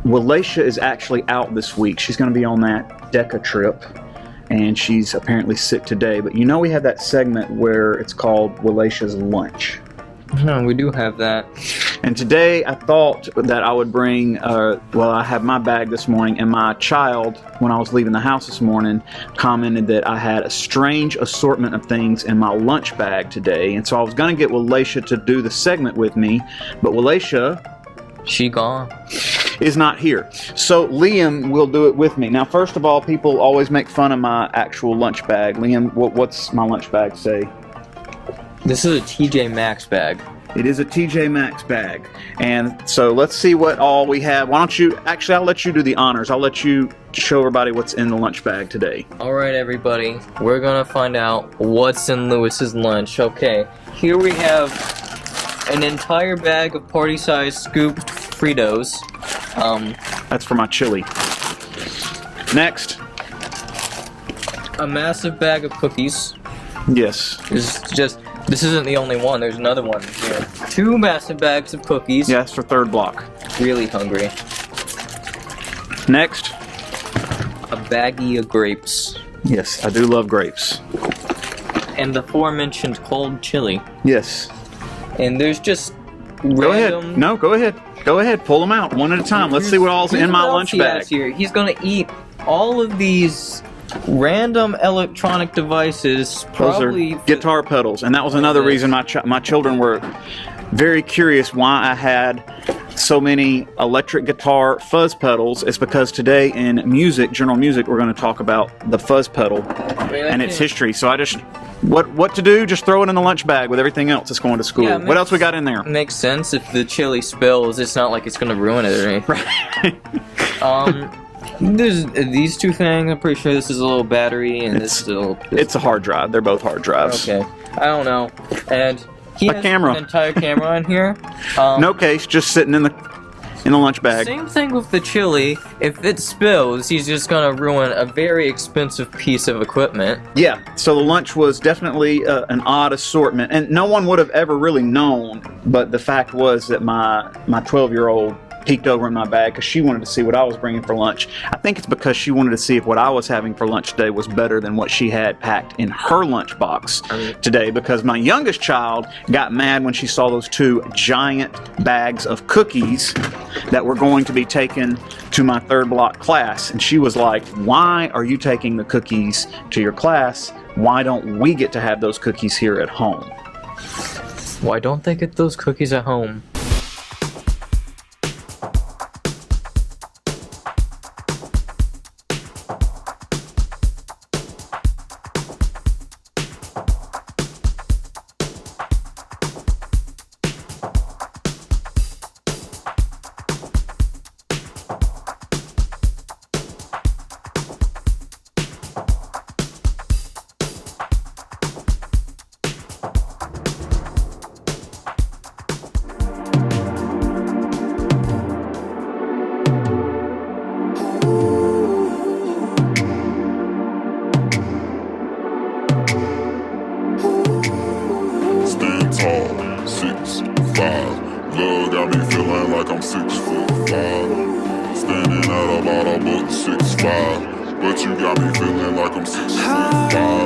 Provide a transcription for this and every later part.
Walacia is actually out this week. She's going to be on that DECA trip, and she's apparently sick today. But you know we have that segment where it's called Walacia's Lunch. No, we do have that. And today I thought that I would bring, I have my bag this morning, and my child, when I was leaving the house this morning, commented that I had a strange assortment of things in my lunch bag today. And so I was going to get Walacia to do the segment with me, but Walacia... She gone. Is not here. So Liam will do it with me. Now, first of all, people always make fun of my actual lunch bag. Liam, what's my lunch bag say? This is a TJ Maxx bag. It is a TJ Maxx bag. And so let's see what all we have. Why don't you, actually, I'll let you do the honors. I'll let you show everybody what's in the lunch bag today. All right, everybody. We're going to find out what's in Lewis's lunch. Okay, here we have an entire bag of party-sized scooped Fritos. That's for my chili. Next. A massive bag of cookies. Yes. This isn't the only one. There's another one here. 2 massive bags of cookies. Yes, for third block. Really hungry. Next. A baggie of grapes. Yes, I do love grapes. And the aforementioned cold chili. Yes. And there's just Go ahead. No, go ahead. Go ahead. Pull them out one at a time. Let's see what all's in my lunch bag. Here. He's gonna eat all of these random electronic devices. Probably those are guitar pedals, and that was another reason my children were very curious why I had so many electric guitar fuzz pedals. It's because today in music, general music, we're going to talk about the fuzz pedal and its history. So I just, what to do? Just throw it in the lunch bag with everything else that's going to school. Yeah, what else we got in there? Makes sense. If the chili spills, it's not like it's going to ruin it or anything. Right. There's these 2 things. I'm pretty sure this is a little battery, and it's a hard drive. They're both hard drives. Okay, I don't know. And he has camera. An entire camera in here. No case, just sitting in the lunch bag. Same thing with the chili. If it spills, he's just gonna ruin a very expensive piece of equipment. Yeah. So the lunch was definitely an odd assortment, and no one would have ever really known. But the fact was that my 12-year-old peeked over in my bag because she wanted to see what I was bringing for lunch. I think it's because she wanted to see if what I was having for lunch today was better than what she had packed in her lunchbox today, because my youngest child got mad when she saw those 2 giant bags of cookies that were going to be taken to my third block class, and she was like, why are you taking the cookies to your class? Why don't we get to have those cookies here at home? Why don't they get those cookies at home? Got me feeling like I'm 6'5". Standing at about a buck 6'5", but you got me feeling like I'm 6'5".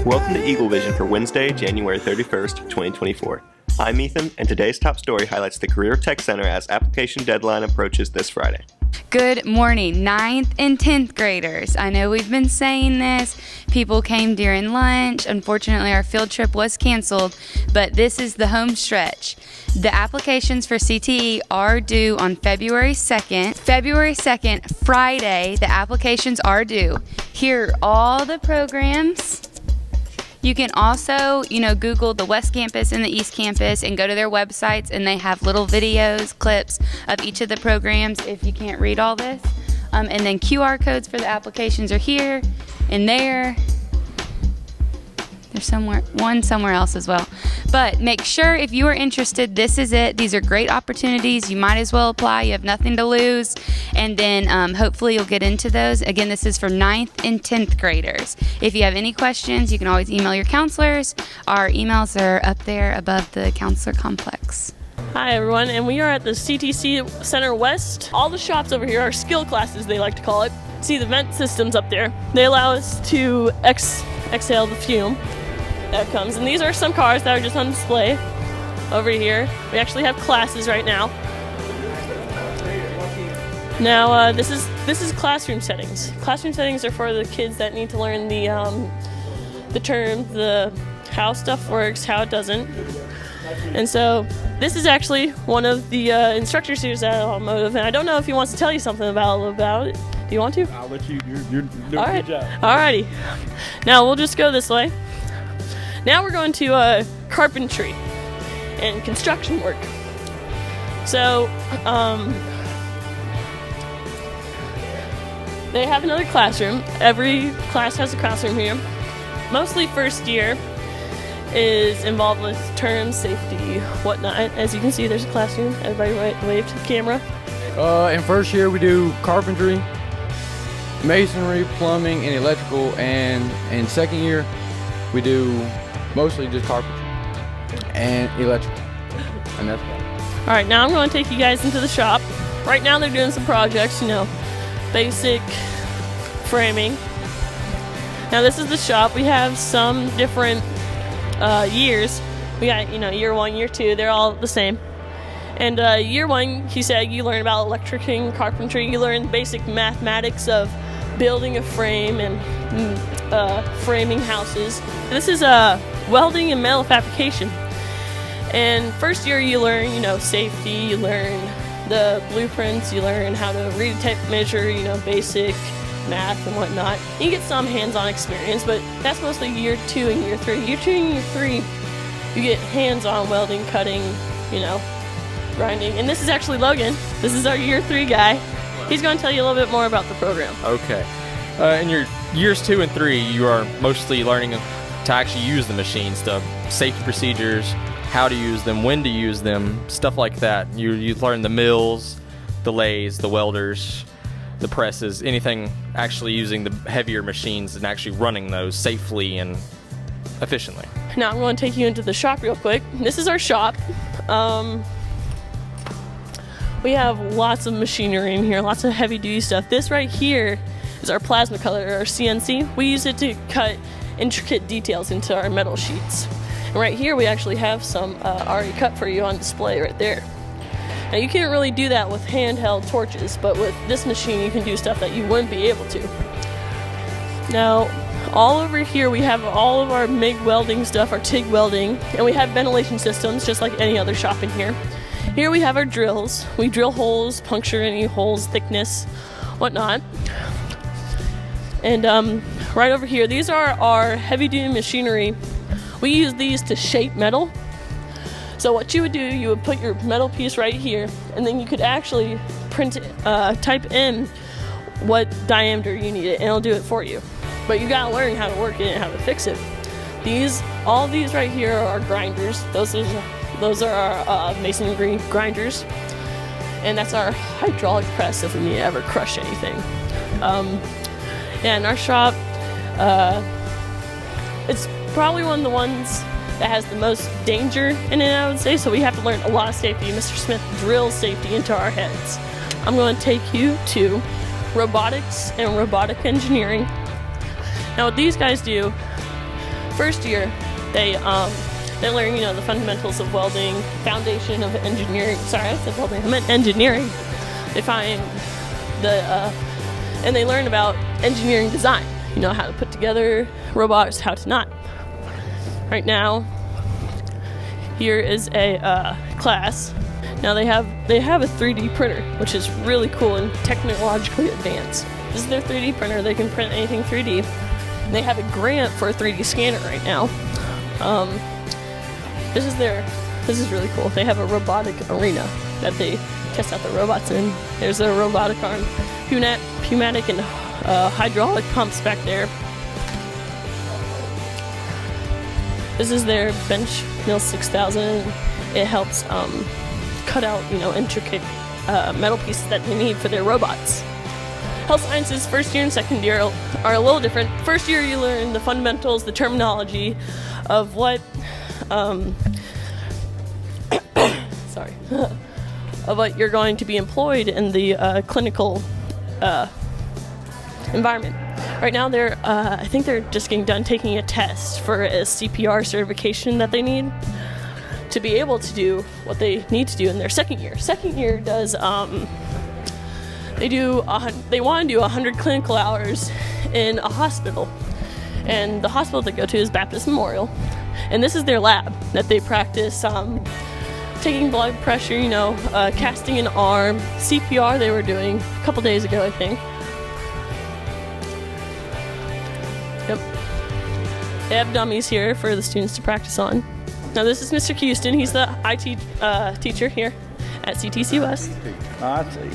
Welcome to Eagle Vision for Wednesday, January 31st, 2024. I'm Ethan, and today's top story highlights the Career Tech Center as application deadline approaches this Friday. Good morning, 9th and 10th graders. I know we've been saying this. People came during lunch. Unfortunately, our field trip was canceled, but this is the home stretch. The applications for CTE are due on February 2nd. February 2nd, Friday, the applications are due. Here are all the programs. You can also, Google the West Campus and the East Campus and go to their websites, and they have little videos, clips of each of the programs if you can't read all this. And then QR codes for the applications are here and there. There's one somewhere else as well. But make sure if you are interested, this is it. These are great opportunities. You might as well apply. You have nothing to lose. And then hopefully you'll get into those. Again, this is for 9th and 10th graders. If you have any questions, you can always email your counselors. Our emails are up there above the counselor complex. Hi everyone, and we are at the CTC Center West. All the shops over here are skill classes, they like to call it. See the vent systems up there. They allow us to exhale the fume that comes. And these are some cars that are just on display over here. We actually have classes right now. Now this is classroom settings. Classroom settings are for the kids that need to learn the terms, how stuff works, how it doesn't. And so this is actually one of the instructors here at Automotive, and I don't know if he wants to tell you something about it. Do you want to? I'll let you. You're doing All a right. good job. Alrighty. Now we'll just go this way. Now we're going to carpentry and construction work. So they have another classroom. Every class has a classroom here. Mostly first year is involved with terms, safety, whatnot. As you can see, there's a classroom. Everybody wave to the camera. In first year we do carpentry, masonry, plumbing, and electrical, and in second year we do mostly just carpentry and electrical, and that's about it. All right, now I'm going to take you guys into the shop. Right now they're doing some projects, basic framing. Now this is the shop. We have some different years. We got, year 1, year 2, they're all the same. And year 1, he said, you learn about electric and carpentry. You learn basic mathematics of building a frame and framing houses. This is welding and metal fabrication. And first year you learn, safety, you learn the blueprints, you learn how to read, tape, measure, basic math and whatnot. You get some hands-on experience, but that's mostly year 2 and year 3. Year 2 and year 3, you get hands-on welding, cutting, grinding. And this is actually Logan. This is our year 3 guy. He's going to tell you a little bit more about the program. Okay. In your years 2 and 3, you are mostly learning to actually use the machines, the safety procedures, how to use them, when to use them, stuff like that. You learn the mills, the lathes, the welders, the presses, anything actually using the heavier machines and actually running those safely and efficiently. Now I'm going to take you into the shop real quick. This is our shop. We have lots of machinery in here, lots of heavy-duty stuff. This right here is our plasma cutter, our CNC. We use it to cut intricate details into our metal sheets. And right here we actually have some already cut for you on display right there. Now you can't really do that with handheld torches, but with this machine you can do stuff that you wouldn't be able to. Now all over here we have all of our MIG welding stuff, our TIG welding, and we have ventilation systems just like any other shop in here. Here we have our drills. We drill holes, puncture any holes, thickness, whatnot. And right over here, these are our heavy-duty machinery. We use these to shape metal. So what you would do, you would put your metal piece right here, and then you could actually type in what diameter you need it, and it'll do it for you. But you gotta learn how to work it and how to fix it. All these right here are grinders. Those are our masonry grinders, and that's our hydraulic press if we need to ever crush anything. Yeah, in our shop, it's probably one of the ones that has the most danger in it, I would say, so we have to learn a lot of safety. Mr. Smith drills safety into our heads. I'm going to take you to robotics and robotic engineering. Now what these guys do, first year, they learn, the fundamentals of welding, foundation of engineering. Sorry, I said welding, I meant engineering. They find and they learn about engineering design. You know, how to put together robots, how to not. Right now, here is a class. Now they have a 3D printer, which is really cool and technologically advanced. This is their 3D printer. They can print anything 3D. And they have a grant for a 3D scanner right now. This is really cool. They have a robotic arena that they test out the robots in. There's a robotic arm, pneumatic and hydraulic pumps back there. This is their bench mill 6000. It helps cut out, intricate metal pieces that they need for their robots. Health sciences first year and second year are a little different. First year you learn the fundamentals, the terminology of what of what you're going to be employed in the clinical environment. Right now I think they're just getting done taking a test for a CPR certification that they need to be able to do what they need to do in their second year. Second year does they want to do 100 clinical hours in a hospital, and the hospital they go to is Baptist Memorial, and this is their lab that they practice taking blood pressure, casting an arm, CPR they were doing a couple days ago, I think. Yep. They have dummies here for the students to practice on. Now this is Mr. Houston. He's the IT teacher here at CTC West. IT.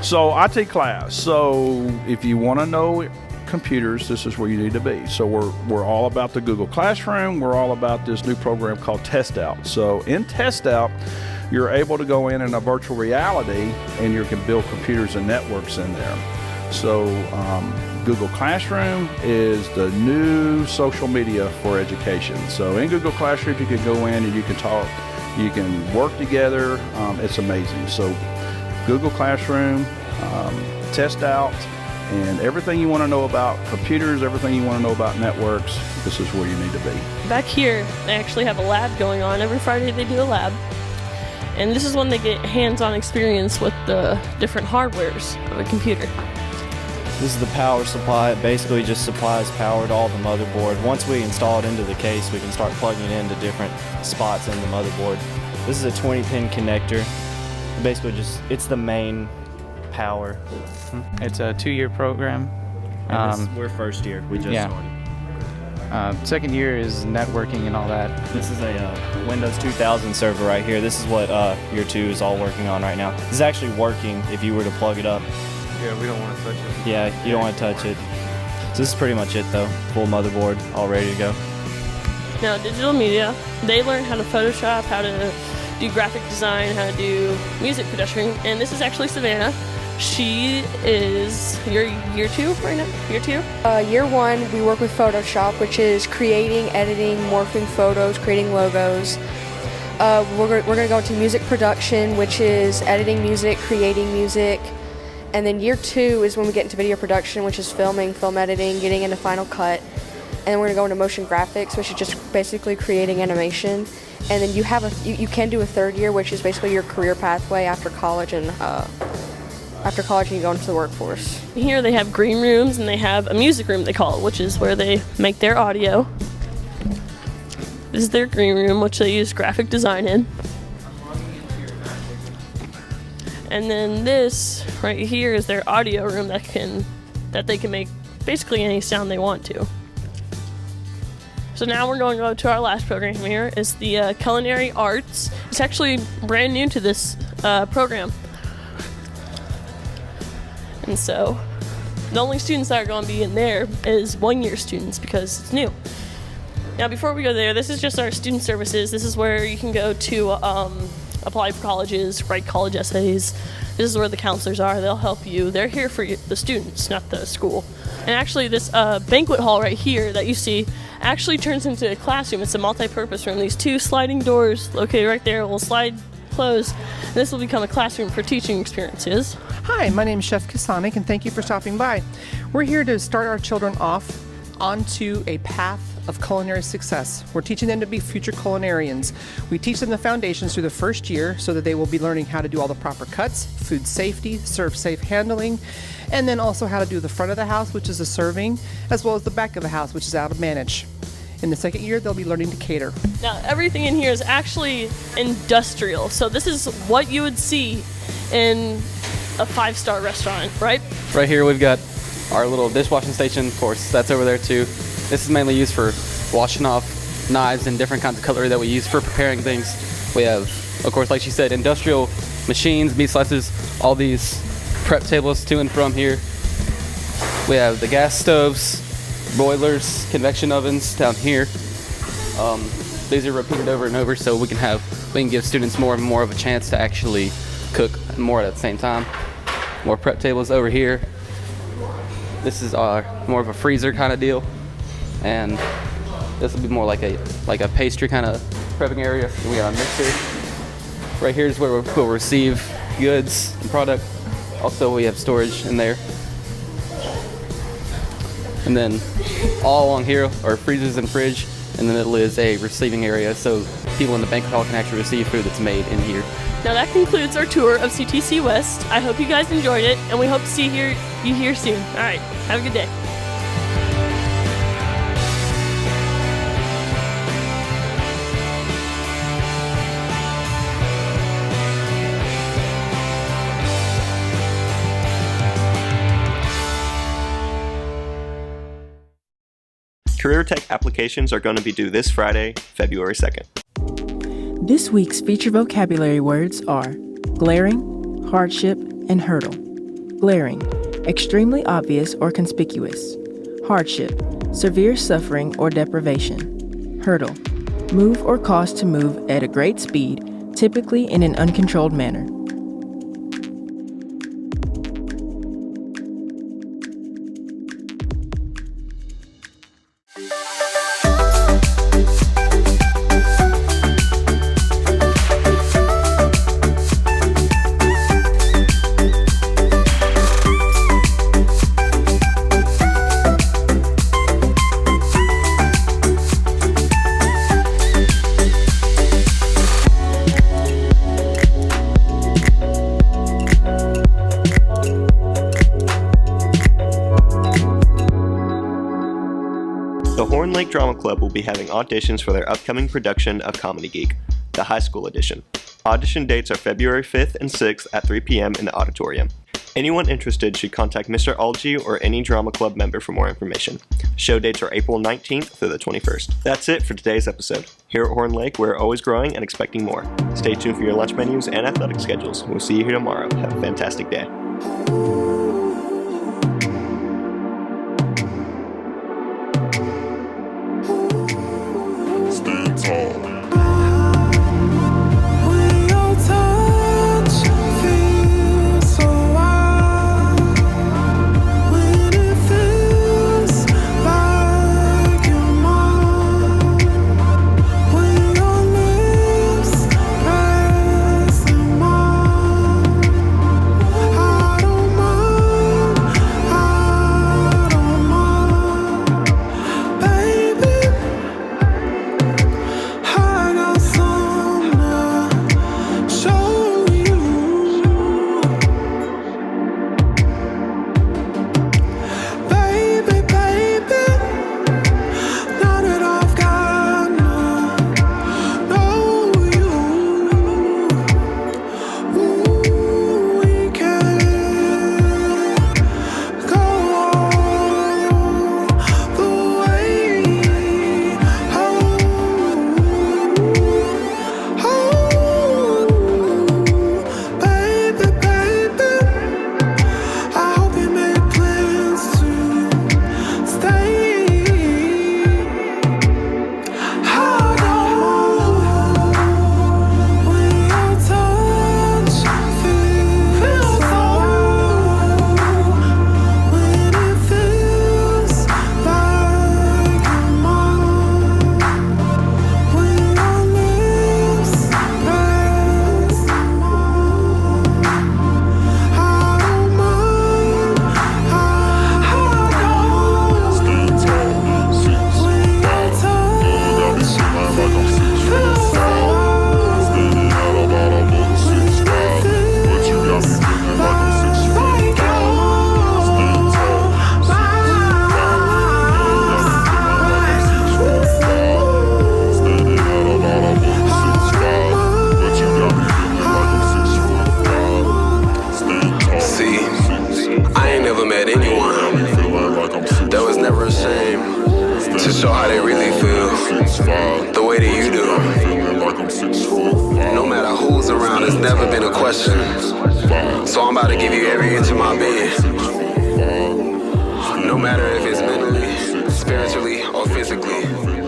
So IT class. So if you want to know computers, this is where you need to be. So we're all about the Google Classroom. We're all about this new program called Test Out. So in Test Out, you're able to go in a virtual reality and you can build computers and networks in there. So Google Classroom is the new social media for education. So in Google Classroom, you can go in and you can talk, you can work together. It's amazing. So Google Classroom, Test Out, and everything you want to know about computers, everything you want to know about networks, this is where you need to be. Back here, they actually have a lab going on. Every Friday they do a lab. And this is when they get hands-on experience with the different hardwares of a computer. This is the power supply. It basically just supplies power to all the motherboard. Once we install it into the case, we can start plugging it into different spots in the motherboard. This is a 20-pin connector. Basically it's the main power. It's a 2-year program. We're first year. We just started. Second year is networking and all that. This is a Windows 2000 server right here. This is what year 2 is all working on right now. This is actually working if you were to plug it up. Yeah, we don't want to touch it. Yeah, you don't want to touch it. So this is pretty much it though. Full motherboard, all ready to go. Now, digital media, they learn how to Photoshop, how to do graphic design, how to do music production, and this is actually Savannah. She is your year 2 right now? Year 2? Year 1, we work with Photoshop, which is creating, editing, morphing photos, creating logos. We're going to go into music production, which is editing music, creating music. And then year 2 is when we get into video production, which is filming, film editing, getting into Final Cut. And then we're going to go into motion graphics, which is just basically creating animation. And then you can do a 3rd year, which is basically your career pathway after college, and you go into the workforce. Here they have green rooms, and they have a music room, they call it, which is where they make their audio. This is their green room, which they use graphic design in. And then this right here is their audio room that they can make basically any sound they want to. So now we're going to go to our last program here. It's the culinary arts. It's actually brand new to this program. And so the only students that are going to be in there is 1-year students because it's new. Now before we go there, this is just our student services. This is where you can go to apply for colleges, write college essays. This is where the counselors are. They'll help you. They're here for the students, not the school. And actually this banquet hall right here that you see actually turns into a classroom. It's a multi-purpose room. These 2 sliding doors located right there will slide close. And this will become a classroom for teaching experiences. Hi, my name is Chef Kasanik, and thank you for stopping by. We're here to start our children off onto a path of culinary success. We're teaching them to be future culinarians. We teach them the foundations through the first year so that they will be learning how to do all the proper cuts, food safety, serve safe handling, and then also how to do the front of the house, which is the serving, as well as the back of the house, which is how to manage. In the second year, they'll be learning to cater. Now, everything in here is actually industrial. So this is what you would see in a 5-star restaurant, right? Right here we've got our little dishwashing station. Of course, that's over there too. This is mainly used for washing off knives and different kinds of cutlery that we use for preparing things. We have, of course, like she said, industrial machines, meat slicers, all these prep tables to and from here. We have the gas stoves, boilers, convection ovens down here. These are repeated over and over so we can give students more and more of a chance to actually cook more at the same time. More prep tables over here. This is more of a freezer kind of deal, and this will be more like a pastry kind of prepping area. We got a mixer. Right here is where we'll receive goods and product. Also, we have storage in there. And then all along here are freezers and fridge. In the middle is a receiving area, so people in the banquet hall can actually receive food that's made in here. Now that concludes our tour of CTC West. I hope you guys enjoyed it, and we hope to see you here soon. All right, have a good day. Career Tech applications are going to be due this Friday, February 2nd. This week's feature vocabulary words are glaring, hardship, and hurdle. Glaring, extremely obvious or conspicuous. Hardship, severe suffering or deprivation. Hurdle, move or cause to move at a great speed, typically in an uncontrolled manner. The Horn Lake Drama Club will be having auditions for their upcoming production of Comedy Geek, the high school edition. Audition dates are February 5th and 6th at 3 p.m. in the auditorium. Anyone interested should contact Mr. Algie or any drama club member for more information. Show dates are April 19th through the 21st. That's it for today's episode. Here at Horn Lake, we're always growing and expecting more. Stay tuned for your lunch menus and athletic schedules. We'll see you here tomorrow. Have a fantastic day. Stand tall. Baby, never been a question. So I'm about to give you every inch of my being. No matter if it's mentally, spiritually, or physically.